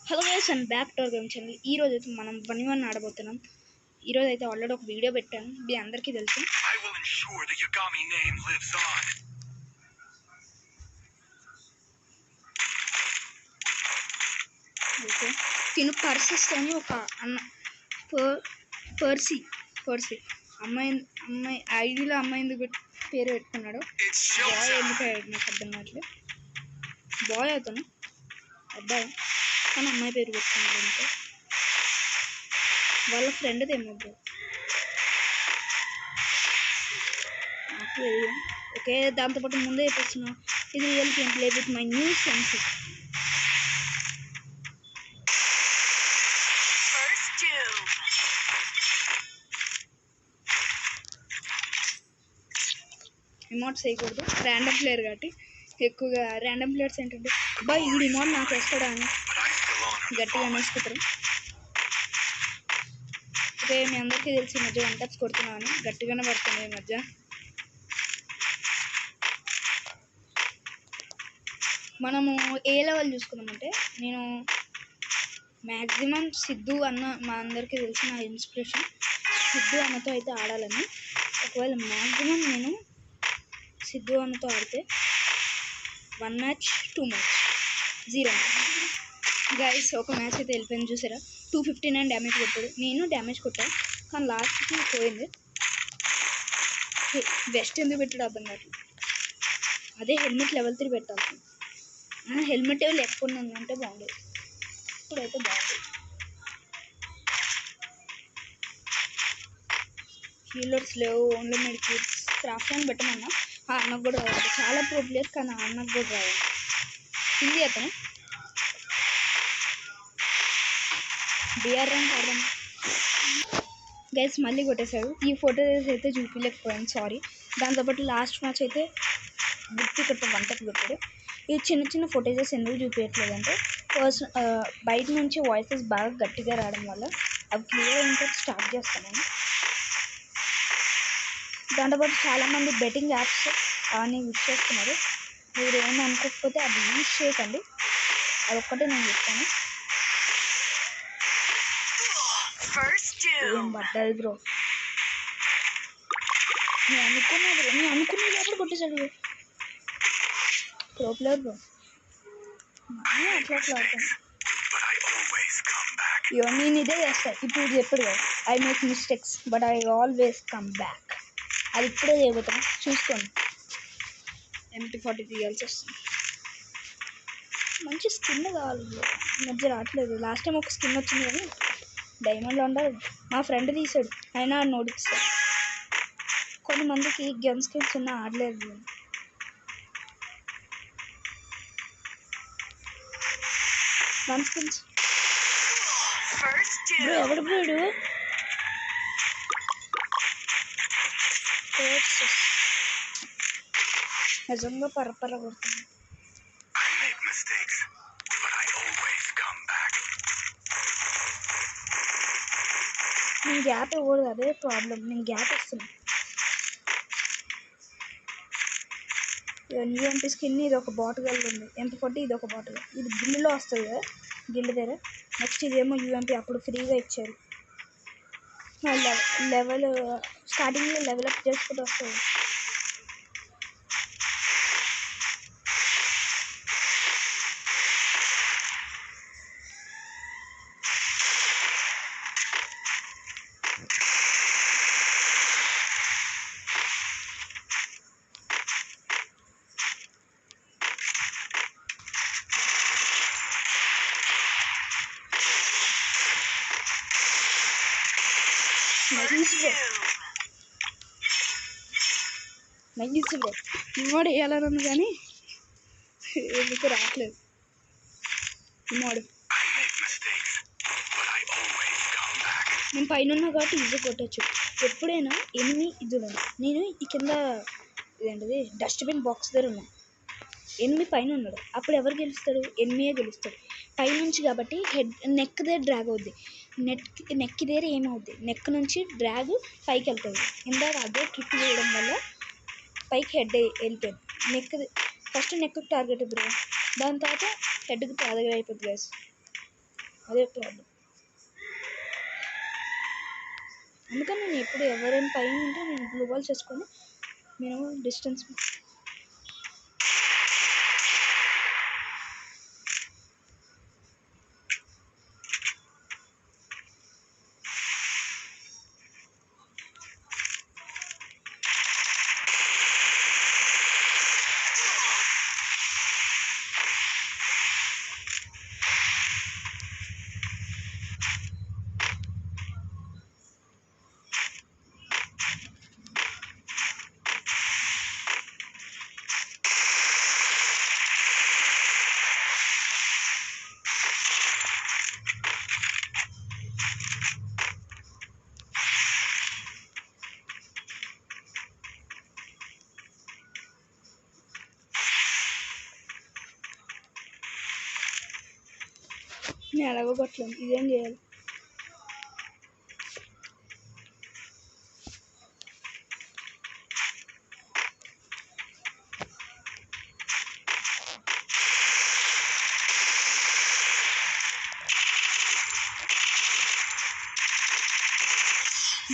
Hello guys and back to our game channel. ఈరోజు అయితే మనం 1v1 ఆడబోతున్నాం. ఈరోజు అయితే ఆల్రెడీ ఒక వీడియో పెట్టాను, మీ అందరికీ తెలుసు. ఓకే, తిను పర్సెస్ అని ఒక అన్న పర్సీ అమ్మాయి ఐడిలో అమ్మాయి ఎందుకు పేరు పెట్టుకున్నాడు. బాయ్ ఎందుకు నాకు అర్థం కావట్లేదు. బాయ్ అతను అబ్బాయి కానీ అమ్మాయి పేరు పెట్టుకున్నాడు. అంటే వాళ్ళ ఫ్రెండ్ది ఏమవుతుంది. ఓకే, దాంతోపాటు ముందే చెప్పేస్తున్నా, ఇది real game play with my new sense. Remotes వేయకూడదు, ర్యాండమ్ ప్లేయర్ కాబట్టి. ఎక్కువగా ర్యాండమ్ ప్లేయర్స్ ఏంటంటే బాయ్ ఈ రిమోట్ నాకు వేస్తాడా అని గట్టిగా అనేసుకుంటారు. ఓకే, మీ అందరికీ తెలిసి మధ్య 1 టచ్ కొడుతున్నాను, గట్టిగానే పడుతుంది ఈ మధ్య. మనము ఏ లెవెల్ చూసుకున్నామంటే, నేను మ్యాక్సిమం సిద్ధు అన్న, మా అందరికీ తెలిసిన ఇన్స్పిరేషన్ సిద్ధు అన్నతో అయితే ఆడాలని. ఒకవేళ మ్యాక్సిమం నేను సిద్ధు అన్నతో ఆడితే 1 మ్యాచ్ 2 మ్యాచ్ 0 మ్యాచ్ గైస్. ఒక మ్యాచ్ అయితే వెళ్ళిపోయింది చూసారా, 259 డ్యామేజ్ కొట్టాడు. నేను డ్యామేజ్ కొట్టాను కానీ లాస్ట్కి పోయింది. బెస్ట్ ఎందుకు పెట్టాడు అర్థం కాదు. అదే హెల్మెట్ లెవెల్ 3 పెట్టాలి. హెల్మెట్ లేకుండా ఉందంటే బాగుండేది. ఇప్పుడైతే బాగుంది. హీలర్స్ లేవు, ఓన్లీ మెడికిట్స్. క్రాఫ్ట్ అని పెట్టమన్నా ఆ అన్నకు కూడా రావాలి. చాలా ప్రో ప్లేయర్ కానీ ఆ అన్నకు కూడా రావాలి. హిందీ అతను బిఆర్ ర్యాంక్ ఆడదాం గైస్. మళ్ళీ కొట్టేశాడు. ఈ ఫోటోస్ అయితే చూపించలేకపోయాను, సారీ. దాంతోపాటు లాస్ట్ మ్యాచ్ అయితే గుర్తు కొట్ట 1 టచ్ కొట్టాడు. ఈ చిన్న చిన్న ఫోటేజెస్ ఎందుకు చూపించట్లేదంటే, బయట నుంచి వాయిసెస్ బాగా గట్టిగా రావడం వల్ల అవి క్లియర్ అయిన తర్వాత స్టార్ట్ చేస్తాను. దాంతోపాటు చాలామంది బెట్టింగ్ యాప్స్ అని యూజ్ చేస్తున్నారు. మీరు ఏమి అనుకోకపోతే అది యూజ్ చేయకండి, అదొక్కటే నేను చెప్తాను. ఏం పడ్డది బ్రో, నేను అనుకున్నది ఎప్పుడు కొట్టేశాడు ప్రో ప్లేయర్ బ్రో. అట్లా ఆడతాను. నేను ఇదే చేస్తాను. ఇప్పుడు చెప్పాడు కదా, I make mistakes but I always come back. అది ఇప్పుడే చేయబోతాను, చూసుకోండి. MP40 తీయాల్సి వస్తుంది. మంచి స్కిన్ కావాలి బ్రో, మధ్య రావట్లేదు. లాస్ట్ టైం ఒక స్కిన్ వచ్చింది కానీ డైమండ్లో ఉండాలి. మా ఫ్రెండ్ తీసాడు, అయినా నోటిస్తాడు. కొంతమందికి గన్ స్కిన్స్ ఉన్నా ఆడలేదు. గన్ స్కిన్స్ బ్రో, ఎవడు బ్రోడు నిజంగా పరపర కొడుతుంది. నేను గ్యాప్ ఇవ్వకూడదు, అదే ప్రాబ్లం. నేను గ్యాప్ ఇస్తున్నాను. యూఎంపీ స్కిన్ ఇది ఒక బాటిల్ ఉంది, MP40 ఇది ఒక బాటిల్. ఇది గిల్లులో వస్తుంది కదా, గిల్లు దగ్గర. నెక్స్ట్ ఇదేమో యూఎంపీ అప్పుడు ఫ్రీగా ఇచ్చారు. లెవెల్ స్టార్టింగ్లో లెవెల్ అప్ చేసుకుంటూ వస్తుంది. నైస్ బ్రో, ఇమోడ్ వేయాలని కానీ ఎందుకు రావట్లేదు ఇమోడ్. నేను పైన ఉన్నా కాబట్టి ఈజీ కొట్టచ్చు. ఎప్పుడైనా ఎనిమి ఇది నేను ఈ కింద ఇదేంటిది డస్ట్బిన్ బాక్స్ దగ్గర ఉన్నా, ఎనిమి పైన ఉన్నాడు. అప్పుడు ఎవరు గెలుస్తాడు? ఎనిమియే గెలుస్తాడు. పైనుంచి కాబట్టి నెక్ దగ్గర డ్రాగ్ అవుద్ది. నెక్ దగ్గర ఏమవుద్ది, నెక్ నుంచి డ్రాగ్ పైకి వెళ్తుంది. ఇందాక అదే ట్రిక్ చేయడం వల్ల పైకి హెడ్ వెళ్ళిపోయింది. ఫస్ట్ నెక్ టార్గెట్ బ్రో, దాని తర్వాత హెడ్కి టార్గెట్ అయిపోద్ది గైస్. అదే ప్రాబ్లం. అందుకని నేను ఎప్పుడు ఎవరైనా పైన ఉంటే నేను బ్లూ బాల్ చేసుకొని నేను డిస్టెన్స్ నేను ఎలాగో కొట్టలేను. ఇదేం చేయాలి?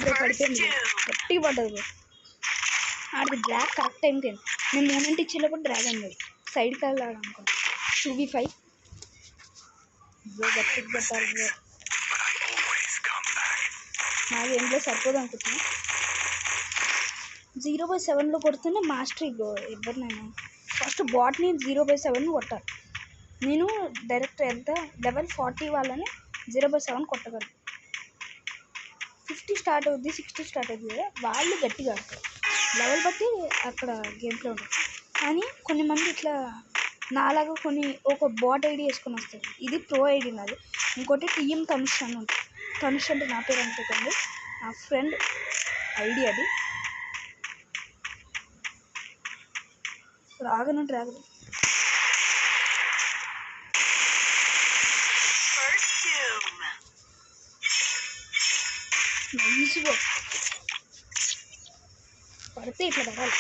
బ్రో పడిపోయింది, గట్టిగా పడ్డది బ్రో. ఆడిది డ్రాగ్ కరెక్ట్ టైంకి అయింది. నేను మూమెంట్ ఇచ్చేటప్పుడు డ్రాగ్ అయింది, సైడ్కి వెళ్ళాడు అనుకో. 2v5 బ్రో, గట్టిగా కొట్టాలి బ్రో. నా గేమ్లో సరిపోదు అనుకుంటున్నా. 0/7లో కొడుతుంటే మాస్టరీ బ్రో. ఎవరినైనా ఫస్ట్ బాట్ని 0/7 కొట్టాలి. నేను డైరెక్ట్ ఎంత లెవెల్ 40 వాళ్ళని 0/7 కొట్టగలను. 50 స్టార్ట్ అవుద్ది, 60 స్టార్ట్ అవుతుంది కదా, వాళ్ళు గట్టిగా ఆడతారు. లెవెల్ బట్టి అక్కడ గేమ్ ప్లే ఉంటుంది. కానీ కొన్ని మంది ఇట్లా నాలాగా ఒక బాట్ ఐడి వేసుకొని వస్తారు. ఇది ప్రో ఐడి నాది. ఇంకోటి టీఎం తనుష్ అని ఉంటుంది. తనుష్ అంటే నా పేరు అనుకోకండి, నా ఫ్రెండ్ ఐడి అది. రాగను డ్రాగన్ నైస్గా పడితే ఇట్లా పడాలి.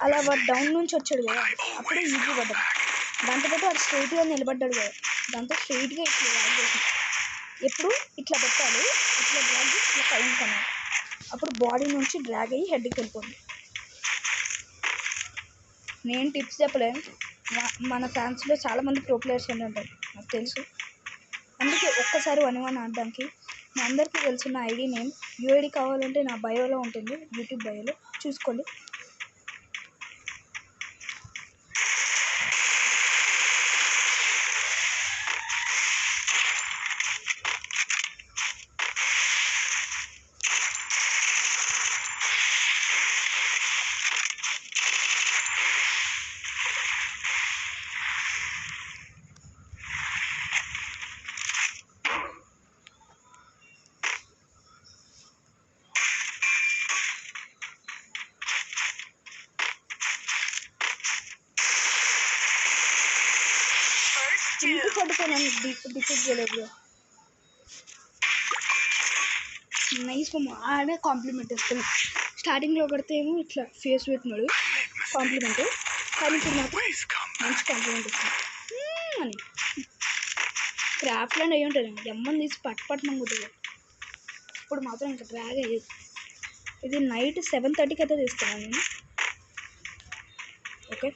అలా వాడు డౌన్ నుంచి వచ్చాడు కదా, అప్పుడు ఈజీ పడ్డాడు. దాంతోపాటు వాడు స్ట్రైట్గా నిలబడ్డాడు కదా, దాంతో స్ట్రైట్గా ఇట్లా డ్రాగ్ చేసింది. ఎప్పుడు ఇట్లా పెట్టాలి, ఇట్లా డ్రాగ్ చేసి ఇట్లా పైన కొనాలి. అప్పుడు బాడీ నుంచి డ్రాగ్ అయ్యి హెడ్కి వెళ్ళిపోతుంది. నేను టిప్స్ చెప్పలేను, మన ఫ్యాన్స్లో చాలామంది ప్రో ప్లేయర్స్ ఉంటారు నాకు తెలుసు. అందుకే ఒక్కసారి 1v1 ఆడడానికి మీ అందరికీ తెలిసిన ఐడి నేమ్ యూఐడి కావాలంటే నా బయోలో ఉంటుంది, యూట్యూబ్ బయోలో చూసుకోండి. ఇంటి పడుకోనని డిఫెక్ట్ చేయలేదు. నైస్ ఫోమ్ ఆడే కాంప్లిమెంట్ ఇస్తున్నాడు. స్టార్టింగ్లో కొడితే ఏమో ఇట్లా ఫేస్ పెట్టినాడు కాంప్లిమెంట్, కానీ ఇప్పుడు మాత్రం మంచి కాంప్లిమెంట్ ఇస్తున్నాడు అని. క్రాఫ్ట్ ల్యాండ్ అయ్యి ఉంటుంది, ఎమ్మని తీసి పట్టణం కుట్టదు. ఇప్పుడు మాత్రం ఇంకా డ్రాగ్ అయ్యేది. ఇది నైట్ 7:30కి అయితే తీస్తున్నాను నేను. ఓకే,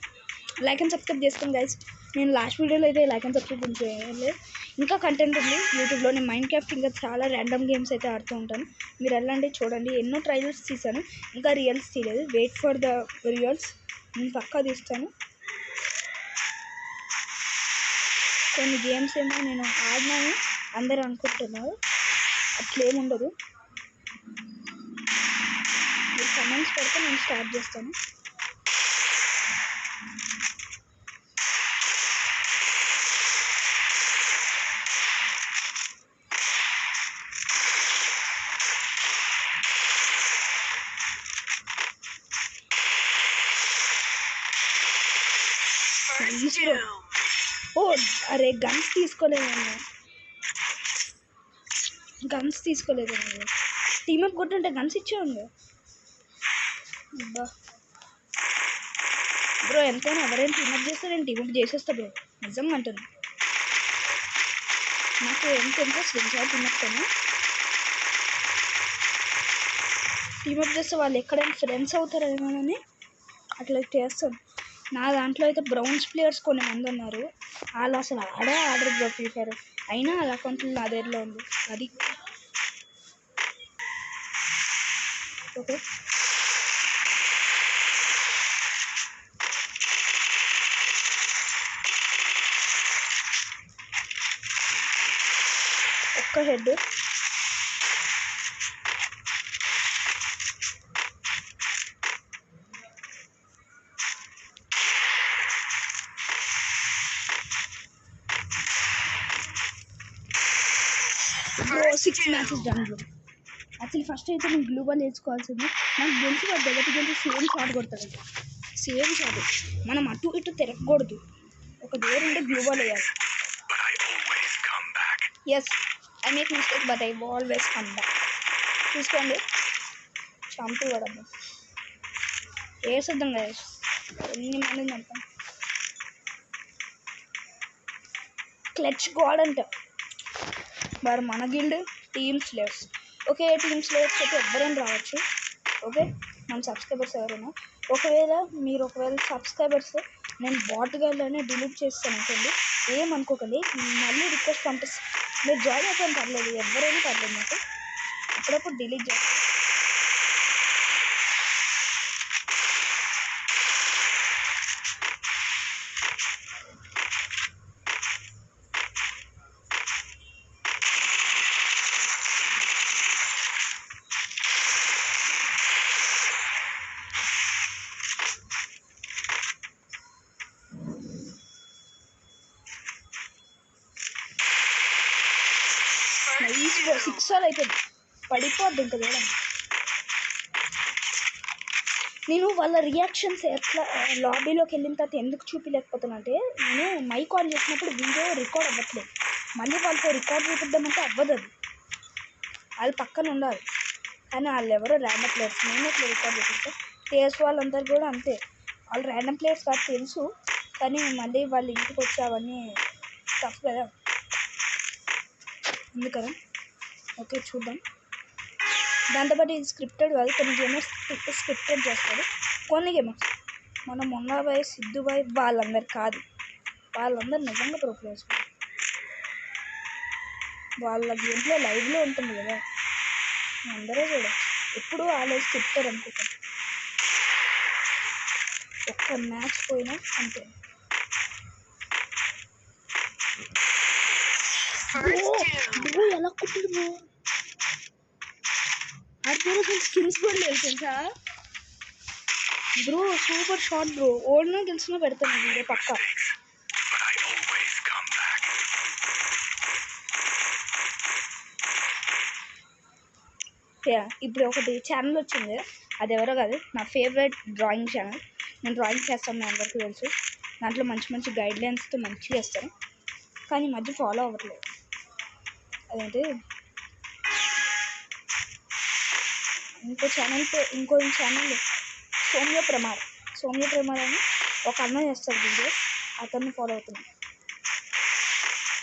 లైక్ అండ్ సబ్స్క్రైబ్ చేసుకోండి గైస్. నేను లాస్ట్ వీడియోలో అయితే లైక్ అండ్ సబ్స్క్రైబ్ చేయలేదు. ఇంకా కంటెంట్ ఉంది యూట్యూబ్లో. నేను మైండ్ క్రాఫ్ట్ ఇంకా చాలా ర్యాండమ్ గేమ్స్ అయితే ఆడుతూ ఉంటాను. మీరు వెళ్ళండి చూడండి. ఎన్నో ట్రైల్స్ తీసాను, ఇంకా రియల్స్ తీయలేదు. వెయిట్ ఫర్ ద రియల్స్, నేను పక్కా తీస్తాను. కొన్ని గేమ్స్ ఏమో నేను ఆడినాను అందరూ అనుకుంటున్నారు, అట్లేముండదు. మీరు కమెంట్స్ పెడితే నేను స్టార్ట్ చేస్తాను. ఓ అరే, గన్స్ తీసుకోలేదన్నా, గన్స్ తీసుకోలేదన్నా. టీమప్ కొట్టుంటే గన్స్ ఇచ్చేవాడు బ్రో. ఎంతైనా ఎవరైనా టీమప్ చేస్తే నేను టీమప్ చేసేస్తా బ్రో, నిజంగా అంటాను. నాకు ఎంత ఇంట్రెస్ట్ తెలుసా టీమప్తోనే. టీమప్ చేస్తే వాళ్ళు ఎక్కడైనా ఫ్రెండ్స్ అవుతారేమోనని అట్లా చేస్తాను. నా దాంట్లో అయితే బ్రౌన్స్ ప్లేయర్స్ కొన్ని మంది ఉన్నారు, వాళ్ళు అసలు ఆడరు బ్రో ఫ్రీ ఫైర్. అయినా వాళ్ళ అకౌంట్లో నా దగ్గరలో ఉంది అది. ఓకే ఒక్క head. Bro 6 matches done bro. Actually first అయితే నేను గ్లూబల్ వేసుకోవాల్సింది. నాకు తెలిసి వాడు దగ్గరికి వెళ్ళి సేమ్ షాట్ కొడతాడు, సేమ్ షాట్. మనం అటు ఇటు తిరగకూడదు, ఒక దగ్గర ఉంటే గ్లూబల్ వేయాలి. Yes I make mistake but I always come back. చూసుకోండి చంపు పడద్దు, వేసేద్దాం కదా, ఎన్ని మందిని చంపాం. క్లచ్ గాడ్ అంట మరి మన guild team slaves. Okay team slaves అయితే ఎవరైనా రావచ్చు. ఓకే మన సబ్స్క్రైబర్స్ ఎవరైనా, ఒకవేళ సబ్స్క్రైబర్స్ నేను బాట్ గైడ్లోనే డిలీట్ చేస్తాను అనుకోండి, ఏమనుకోకండి, మళ్ళీ రిక్వెస్ట్ పంపిస్తాను. మీరు జాయిన్ అయిపోయిన పర్లేదు, ఎవరైనా పర్లేదు, నాకు అప్పుడప్పుడు డిలీట్ చేస్తాను. నైస్ బ్రో, 6 సార్లు అయిపోయింది, పడిపోద్ది ఇంకా చూడండి. నేను వాళ్ళ రియాక్షన్స్ ఎట్లా లాబీలోకి వెళ్ళిన తర్వాత ఎందుకు చూపించలేకపోతానంటే, నేను మైక్ ఆన్ చేసినప్పుడు వీడియో రికార్డ్ అవ్వట్లేదు, మళ్ళీ వాళ్ళతో రికార్డ్ చూపిద్దామంటే అవ్వదు, అది వాళ్ళు పక్కన ఉండాలి. కానీ వాళ్ళు ఎవరో ర్యాండమ్ ప్లేయర్స్, నేను ఎట్లా రికార్డ్ చేపిస్తాను. టీఎస్ వాళ్ళందరూ కూడా అంతే, వాళ్ళు ర్యాండమ్ ప్లేయర్స్ కాదు తెలుసు, కానీ మళ్ళీ వాళ్ళ ఇంటికి వచ్చి అవన్నీ టఫ్ కదా, అందుకని. ఓకే చూద్దాం. దాంతోపాటు ఇది స్క్రిప్టెడ్ కాదు, కొన్ని గేమర్స్ స్క్రిప్టెడ్ చేస్తారు, కొన్ని గేమర్స్ మనం మొన్నబాయ్ సిద్ధుబాయ్ వాళ్ళందరు కాదు, వాళ్ళందరూ నిజంగా ప్రో ప్లేయర్స్. వాళ్ళ గేమ్లో లైవ్లో ఉంటుంది కదా, అందరూ చూడచ్చు, ఎప్పుడు వాళ్ళే స్క్రిప్టెడ్ అనుకుంటారు. ఒక్క మ్యాచ్ పోయినా అంతే. ఎలా కుట్టింది బ్రో, అది స్కిల్స్ కూడా లేదు తెలుసా బ్రో, సూపర్ షాట్ బ్రో. ఓడినా గెలిచినా పెడతాను వీడియో పక్కా. ఇప్పుడు ఒకటి ఛానల్ వచ్చింది, అది ఎవరో కాదు, నా ఫేవరెట్ డ్రాయింగ్ ఛానల్. నేను డ్రాయింగ్ చేస్తాను, మీ అందరికీ తెలుసు. దాంట్లో మంచి మంచి గైడ్లైన్స్తో మంచిగా చేస్తాను, కానీ ఈ మధ్య ఫాలో అవ్వట్లేదు. అదేంటి ఇంకో ఛానల్ సౌమ్య ప్రమాద్ అని ఒక అన్న చేస్తాడు వీడియో, అతన్ని ఫాలో అవుతున్నాను.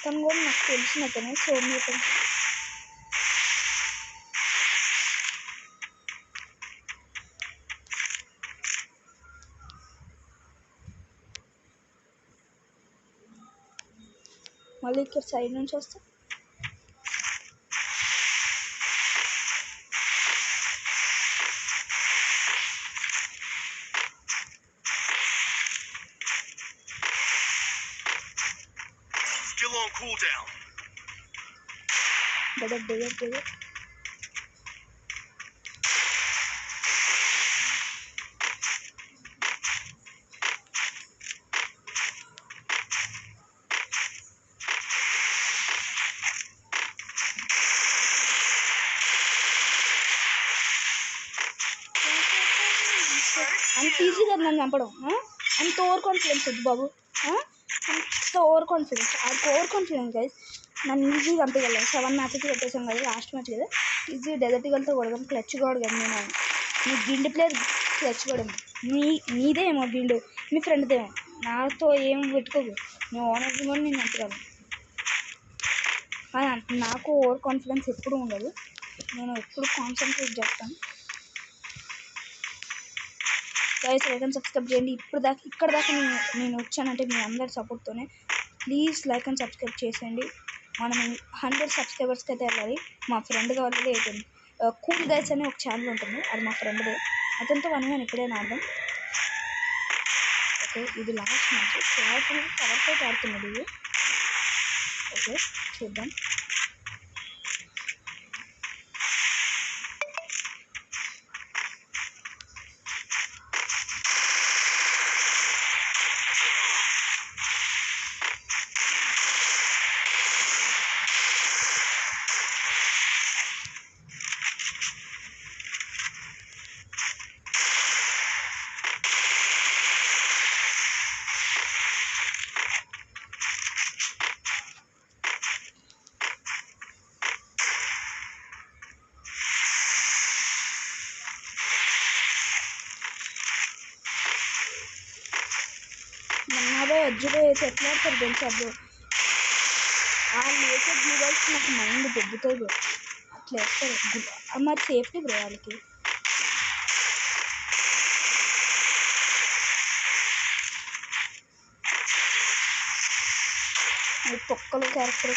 తను కూడా నాకు తెలిసినతనే, సౌమ్య ప్రమాద్. మళ్ళీ ఇక్కడ సైడ్ నుంచి వస్తా, దిగ అంత ఈజీగా నన్ను చంపడం, అంత ఓవర్ కాన్ఫిడెన్స్ వద్దు బాబు, అంత ఓవర్ కాన్ఫిడెన్స్. గైస్ నన్ను ఈజీగా చంపగలను. 7 మ్యాచెస్ పెట్టేసాం కదా, లాస్ట్ మ్యాచ్ కదా, ఈజీ డెజర్టికల్తో కొడదాం. క్లచ్ కాడు కదా, నేను నీ గిల్డ్ ప్లేయర్ క్లచ్ కూడా నీదే ఏమో గిల్డ్, మీ ఫ్రెండ్దేమో, నాతో ఏం పెట్టుకోకు, నువ్వు ఓనర్ కూడా నేను చంపగలను. నాకు ఓవర్ కాన్ఫిడెన్స్ ఎప్పుడు ఉండదు, నేను ఎప్పుడు కాన్సన్ట్రేట్ చేస్తాను. గైస్ లైక్ అండ్ సబ్స్క్రైబ్ చేయండి. ఇక్కడ దాకా నేను వచ్చానంటే మీ అందరి సపోర్ట్తోనే. ప్లీజ్ లైక్ అండ్ సబ్స్క్రైబ్ చేసేయండి. మనం 100 సబ్స్క్రైబర్స్కి అయితే వెళ్ళాలి. మా ఫ్రెండ్గా ఆల్రెడీ అయిపోయింది. కూల్ గైస్ అనే ఒక ఛానల్ ఉంటుంది, అది మా ఫ్రెండ్దే. అతనితో మనం ఎప్పుడైనా ఆడదాం. ఓకే, ఇది లాస్ట్ మ్యాచ్. కవర్తో ఆడుతున్నది ఇది. ఓకే చూద్దాం. మొన్నదే ఎడ్జ్లో వేసి ఎట్లా ఆడతారు తెలుసా బ్రో? వాళ్ళు వేసే బ్లూ బాల్స్ నాకు మైండ్ దొబ్బుతాయి బ్రో. అట్లా వేస్తారు. మరి సేఫ్టీ బ్రో వాళ్ళకి. తొక్కలు క్యారెక్టర్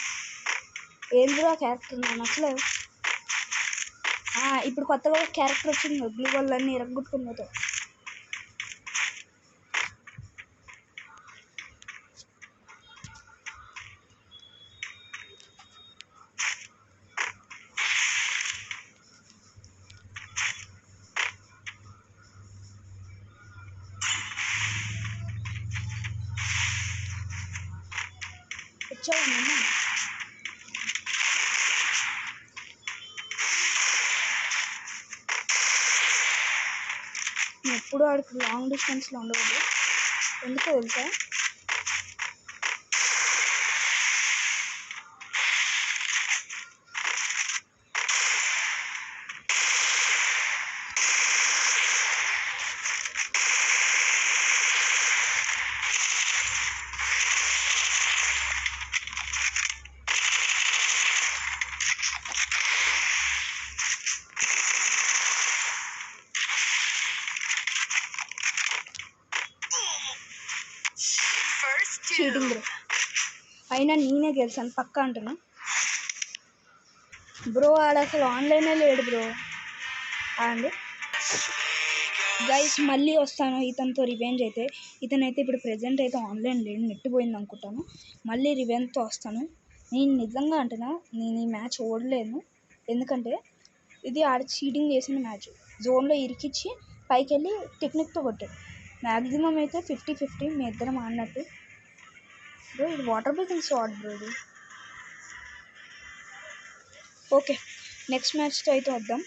ఏం బ్రో క్యారెక్టర్ నాకు నచ్చలేదు. ఇప్పుడు కొత్తగా క్యారెక్టర్ వచ్చింది, బ్లూ బాల్ అన్నీ ఇరగొట్టుకుని పోతాయి. వచ్చావమ్మా ఎప్పుడు ఆడికి లాంగ్ డిస్టెన్స్లో ఉండకూడదు. ఎందుకో తెలుసా? Cheating bro. అయినా నేనే గెలిచాను పక్కా అంటున్నా బ్రో. ఆడ అసలు ఆన్లైనే లేడు బ్రో. అండి గైస్ మళ్ళీ వస్తాను ఇతనితో రివెంజ్ అయితే. ఇతనైతే ఇప్పుడు ప్రెజెంట్ అయితే ఆన్లైన్ లేడు, నెట్ పోయింది అనుకుంటాను. మళ్ళీ రివెంజ్తో వస్తాను. నేను నిజంగా అంటున్నా, నేను ఈ మ్యాచ్ ఓడలేను. ఎందుకంటే ఇది ఆడ చీటింగ్ చేసిన మ్యాచ్. జోన్లో ఇరికిచ్చి పైకి వెళ్ళి టెక్నిక్తో కొట్టాడు. మ్యాక్సిమం అయితే 50-50 మీ ఇద్దరం ఆడినట్టు బ్రో. ఇది వాటర్ బ్రీతింగ్ షాట్ బ్రో ఇది. ఓకే నెక్స్ట్ మ్యాచ్తో అయితే వద్దాం.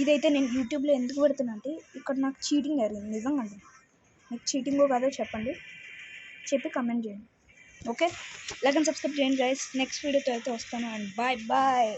ఇదైతే నేను యూట్యూబ్లో ఎందుకు పెడుతున్నా అంటే ఇక్కడ నాకు చీటింగ్ జరిగింది నిజంగా. అంటే మీకు చీటింగో కాదో చెప్పండి, చెప్పి కమెంట్ చేయండి. ఓకే లైక్ అండ్ సబ్స్క్రైబ్ చేయండి గైస్. నెక్స్ట్ వీడియోతో అయితే వస్తాను అండ్ బాయ్ బాయ్.